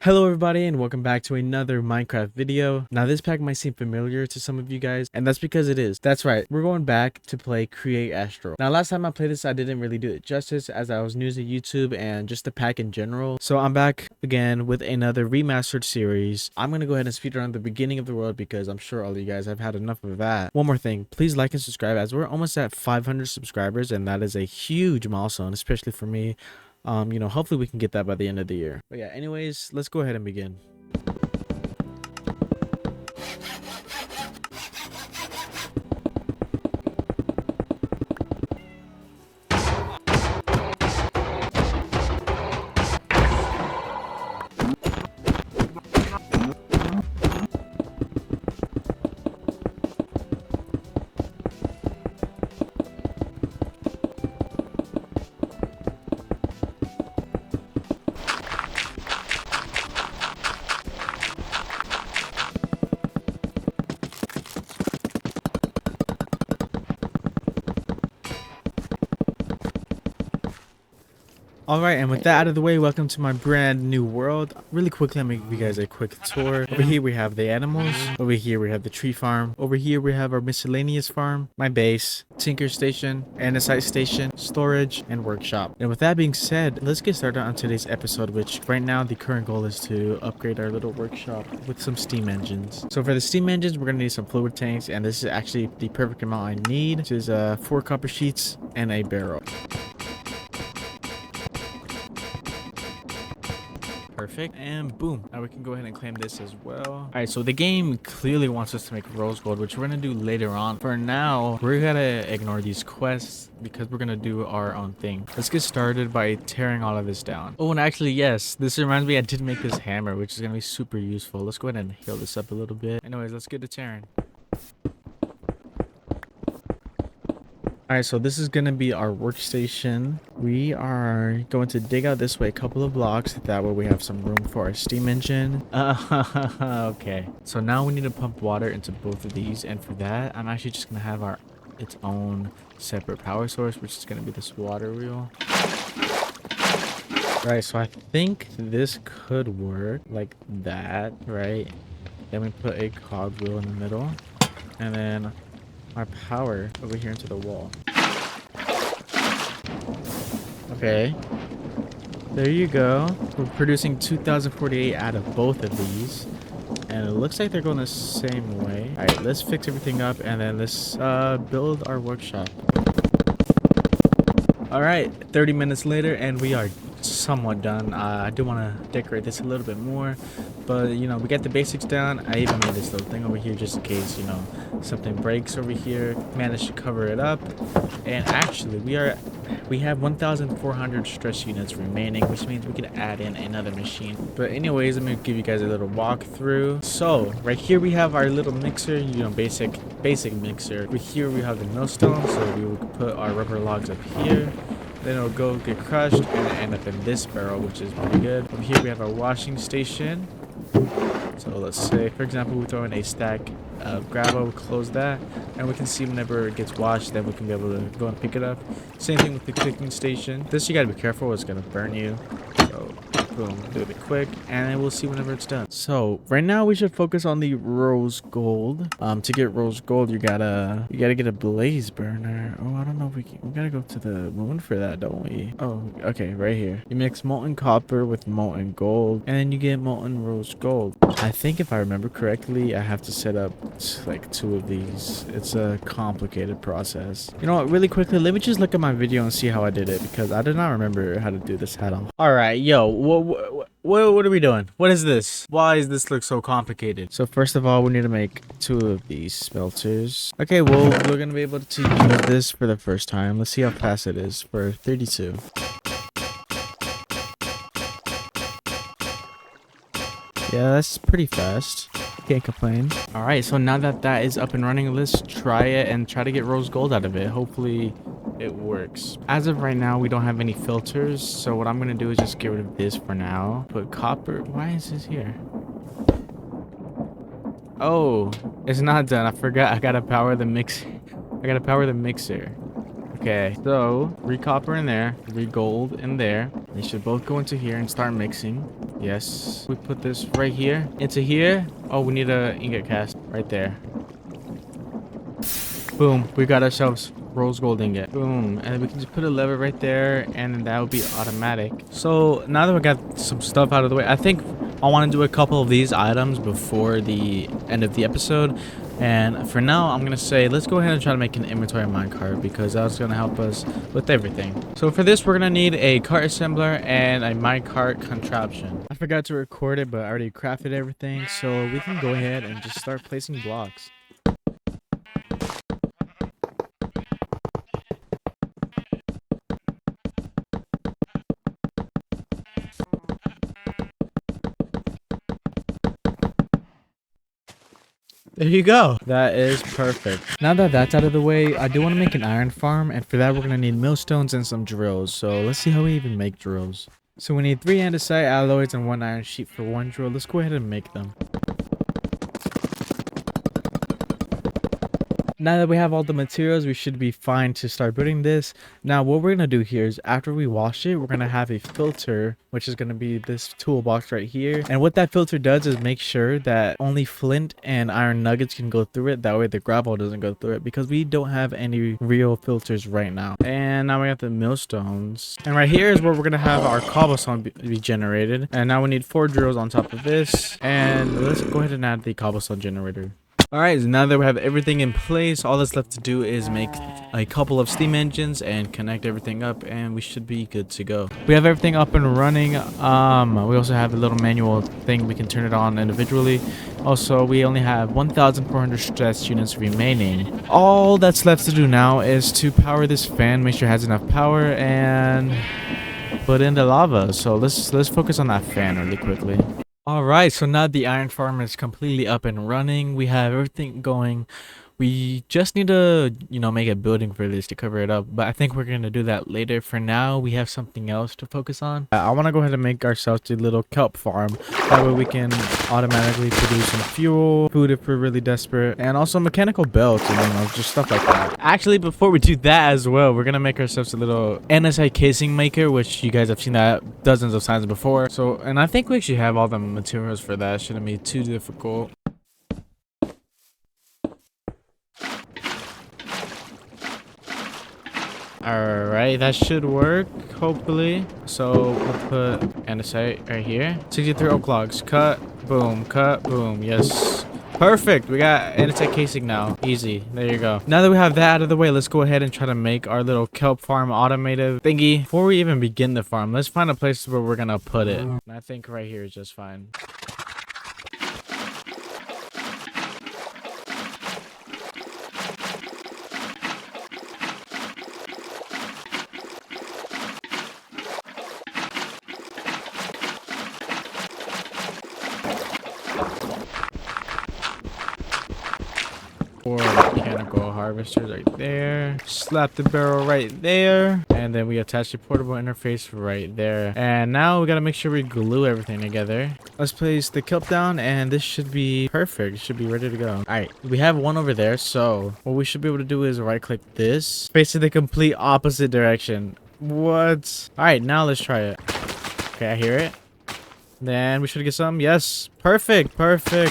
Hello everybody and welcome back to another Minecraft video. Now this pack might seem familiar to some of you guys, and that's because it is. That's right, we're going back to play Create Astral. Now last time I played this I didn't really do it justice as I was new to YouTube and just the pack in general. So I'm back again with another remastered series. I'm gonna go ahead and speedrun the beginning of the world because I'm sure all of you guys have had enough of that. One more thing, please like and subscribe as we're almost at 500 subscribers and that is a huge milestone, especially for me. Hopefully we can get that by the end of the year. But yeah, anyways, let's go ahead and begin. Alright, and with that out of the way, welcome to my brand new world. Really quickly, I'm going to give you guys a quick tour. Over here we have the animals. Over here we have the tree farm. Over here we have our miscellaneous farm, my base, tinker station, andesite station, storage, and workshop. And with that being said, let's get started on today's episode, which right now the current goal is to upgrade our little workshop with some steam engines. So for the steam engines, we're going to need some fluid tanks, and this is actually the perfect amount I need, which is 4 copper sheets and a barrel. Perfect, and boom, now we can go ahead and claim this as well. All right, so the game clearly wants us to make rose gold, which we're gonna do later on. For now, we're gonna ignore these quests because we're gonna do our own thing. Let's get started by tearing all of this down. Oh, and actually, yes, this reminds me I did make this hammer, which is gonna be super useful. Let's go ahead and heal this up a little bit. Anyways, let's get to tearing. Alright, so this is going to be our workstation. We are going to dig out this way a couple of blocks. That way we have some room for our steam engine. Okay. So now we need to pump water into both of these. And for that, I'm actually just going to have its own separate power source, which is going to be this water wheel. Right, so I think this could work like that, right? Then we put a cogwheel in the middle. And then our power over here into the wall. Okay, there you go. We're producing 2048 out of both of these, and it looks like they're going the same way. All right, let's fix everything up and then let's build our workshop. All right, 30 minutes later and we are somewhat done. I do want to decorate this a little bit more, but we got the basics down. I even made this little thing over here just in case something breaks over here. Managed to cover it up, and actually we have 1,400 stress units remaining, which means we can add in another machine. But anyways, I'm gonna give you guys a little walkthrough. So right here we have our little mixer, basic mixer. Over here we have the millstone, so we will put our rubber logs up here. Then it'll go get crushed and end up in this barrel, which is pretty good. Over here we have our washing station. So let's say, for example, we throw in a stack of gravel, we'll close that, and we can see whenever it gets washed, then we can be able to go and pick it up. Same thing with the cooking station. This you gotta be careful, it's gonna burn you. So boom, do it quick, and then we'll see whenever it's done. So right now we should focus on the rose gold. To get rose gold, you gotta get a blaze burner. Oh, I don't know if we gotta go to the moon for that, don't we? Oh, okay, right here. You mix molten copper with molten gold, and then you get molten rose gold. I think if I remember correctly, I have to set up like 2 of these. It's a complicated process. You know what, really quickly, let me just look at my video and see how I did it, because I did not remember how to do this at all. All right, yo, what are we doing? What is this? Why does this look so complicated? So first of all, we need to make 2 of these smelters. Okay, well, we're gonna be able to use this for the first time. Let's see how fast it is for 32. Yeah, that's pretty fast. Can't complain. All right, so now that is up and running, let's try it and try to get rose gold out of it. Hopefully it works. As of right now, we don't have any filters, so what I'm gonna do is just get rid of this for now. Put copper. Why is this here? Oh, it's not done. I forgot. I gotta power the mix. I gotta power the mixer. Okay, so 3 copper in there, 3 gold in there. They should both go into here and start mixing. Yes. We put this right here into here. Oh, we need a ingot cast right there. Boom. We got ourselves rose gold ingot. Boom. And then we can just put a lever right there, and then that would be automatic. So now that we got some stuff out of the way, I think I want to do a couple of these items before the end of the episode. And for now, I'm going to say, let's go ahead and try to make an inventory minecart, because that's going to help us with everything. So for this, we're going to need a cart assembler and a minecart contraption. I forgot to record it, but I already crafted everything. So we can go ahead and just start placing blocks. There you go. That is perfect. Now that that's out of the way, I do want to make an iron farm, and for that we're going to need millstones and some drills. So let's see how we even make drills. So we need 3 andesite alloys and 1 iron sheet for 1 drill. Let's go ahead and make them. Now that we have all the materials, we should be fine to start building this. Now what we're going to do here is, after we wash it, we're going to have a filter, which is going to be this toolbox right here. And what that filter does is make sure that only flint and iron nuggets can go through it. That way the gravel doesn't go through it, because we don't have any real filters right now. And now we have the millstones. And right here is where we're going to have our cobblestone be generated. And now we need 4 drills on top of this. And let's go ahead and add the cobblestone generator. Alright, so now that we have everything in place, all that's left to do is make a couple of steam engines and connect everything up, and we should be good to go. We have everything up and running. We also have a little manual thing, we can turn it on individually. Also, we only have 1,400 stress units remaining. All that's left to do now is to power this fan, make sure it has enough power, and put in the lava. So let's focus on that fan really quickly. Alright, so now the iron farm is completely up and running. We have everything going. We just need to, make a building for this to cover it up. But I think we're going to do that later. For now, we have something else to focus on. I want to go ahead and make ourselves a little kelp farm. That way we can automatically produce some fuel, food if we're really desperate, and also mechanical belts and, just stuff like that. Actually, before we do that as well, we're going to make ourselves a little NSI casing maker, which you guys have seen that dozens of times before. So, and I think we actually have all the materials for that. Shouldn't be too difficult. Alright, that should work, hopefully. So we'll put andesite right here. 63 oak logs. Cut, boom, yes. Perfect, we got andesite casing now. Easy, there you go. Now that we have that out of the way, let's go ahead and try to make our little kelp farm automated thingy. Before we even begin the farm, let's find a place where we're gonna put it. And I think right here is just fine. Or mechanical harvesters right there. Slap the barrel right there. And then we attach the portable interface right there. And now we gotta make sure we glue everything together. Let's place the kelp down, and this should be perfect. It should be ready to go. Alright, we have one over there. So what we should be able to do is right click this, face in the complete opposite direction. What? Alright, now let's try it. Okay, I hear it. Then we should get some. Yes, perfect.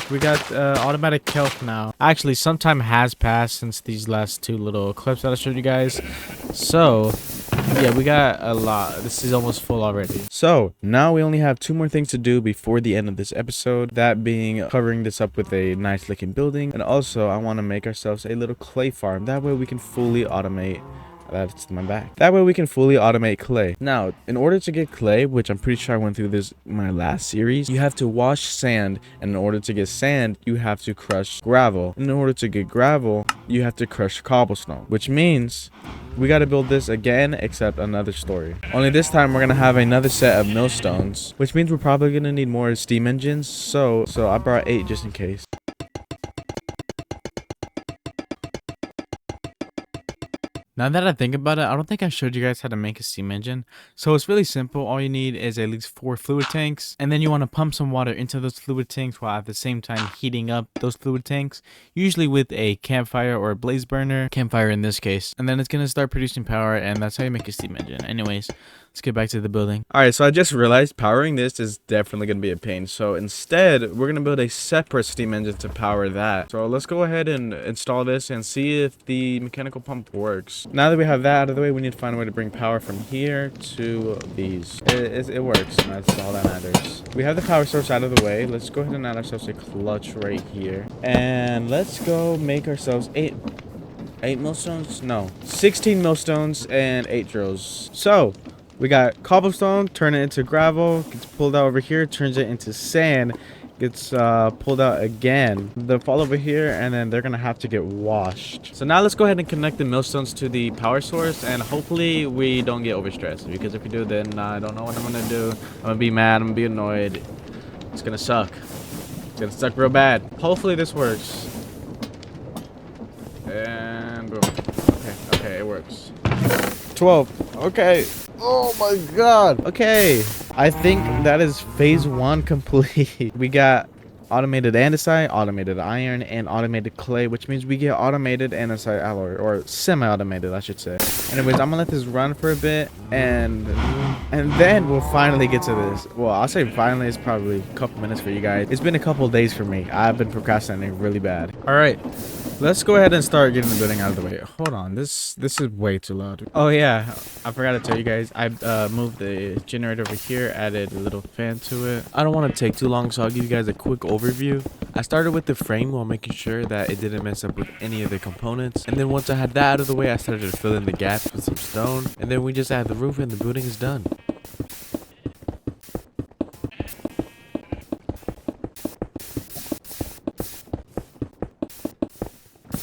We got automatic kelp now. Actually, some time has passed since these last 2 little clips that I showed you guys. So yeah, we got a lot. This is almost full already. So now we only have 2 more things to do before the end of this episode. That being covering this up with a nice looking building. And also I want to make ourselves a little clay farm. That way we can fully automate. That's my back. That way we can fully automate clay. Now, in order to get clay, which I'm pretty sure I went through this in my last series, you have to wash sand. And in order to get sand, you have to crush gravel. And in order to get gravel, you have to crush cobblestone. Which means we got to build this again, except another story. Only this time we're going to have another set of millstones. Which means we're probably going to need more steam engines. So I brought 8 just in case. Now that I think about it, I don't think I showed you guys how to make a steam engine. So it's really simple. All you need is at least 4 fluid tanks, and then you want to pump some water into those fluid tanks while at the same time heating up those fluid tanks, usually with a campfire or a blaze burner, campfire in this case. And then it's going to start producing power, and that's how you make a steam engine. Anyways, let's get back to the building. Alright, so I just realized powering this is definitely going to be a pain. So instead, we're going to build a separate steam engine to power that. So let's go ahead and install this and see if the mechanical pump works. Now that we have that out of the way, we need to find a way to bring power from here to these. It works, and that's all that matters. We have the power source out of the way. Let's go ahead and add ourselves a clutch right here. And let's go make ourselves 8 millstones? No. 16 millstones and 8 drills. So we got cobblestone, turn it into gravel, gets pulled out over here, turns it into sand, gets pulled out again. They'll fall over here, and then they're gonna have to get washed. So now let's go ahead and connect the millstones to the power source, and hopefully we don't get overstressed, because if we do, then I don't know what I'm gonna do. I'm gonna be mad, I'm gonna be annoyed. It's gonna suck. It's gonna suck real bad. Hopefully this works. And boom. Okay, it works. 12. Okay. Oh my god. Okay. I think that is phase 1 complete. We got automated andesite, automated iron, and automated clay, which means we get automated andesite alloy, or semi-automated, I should say. Anyways, I'm gonna let this run for a bit, and then we'll finally get to this. Well, I'll say finally. It's probably a couple minutes for you guys. It's been a couple of days for me. I've been procrastinating really bad. All right. Let's go ahead and start getting the building out of the way. Hold on, this is way too loud. Oh yeah, I forgot to tell you guys. I moved the generator over here, added a little fan to it. I don't want to take too long, so I'll give you guys a quick overview. I started with the frame while making sure that it didn't mess up with any of the components. And then once I had that out of the way, I started to fill in the gaps with some stone. And then we just add the roof and the building is done.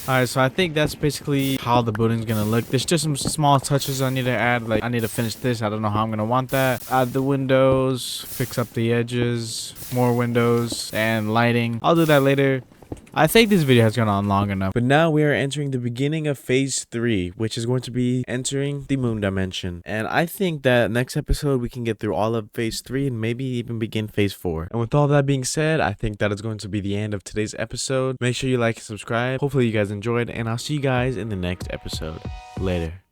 Alright, so I think that's basically how the building's gonna look. There's just some small touches I need to add. Like, I need to finish this. I don't know how I'm gonna want that. Add the windows, fix up the edges, more windows, and lighting. I'll do that later. I think this video has gone on long enough. But now we are entering the beginning of phase 3, which is going to be entering the moon dimension. And I think that next episode we can get through all of phase 3 and maybe even begin phase 4. And with all that being said, I think that is going to be the end of today's episode. Make sure you like and subscribe. Hopefully you guys enjoyed, and I'll see you guys in the next episode. Later.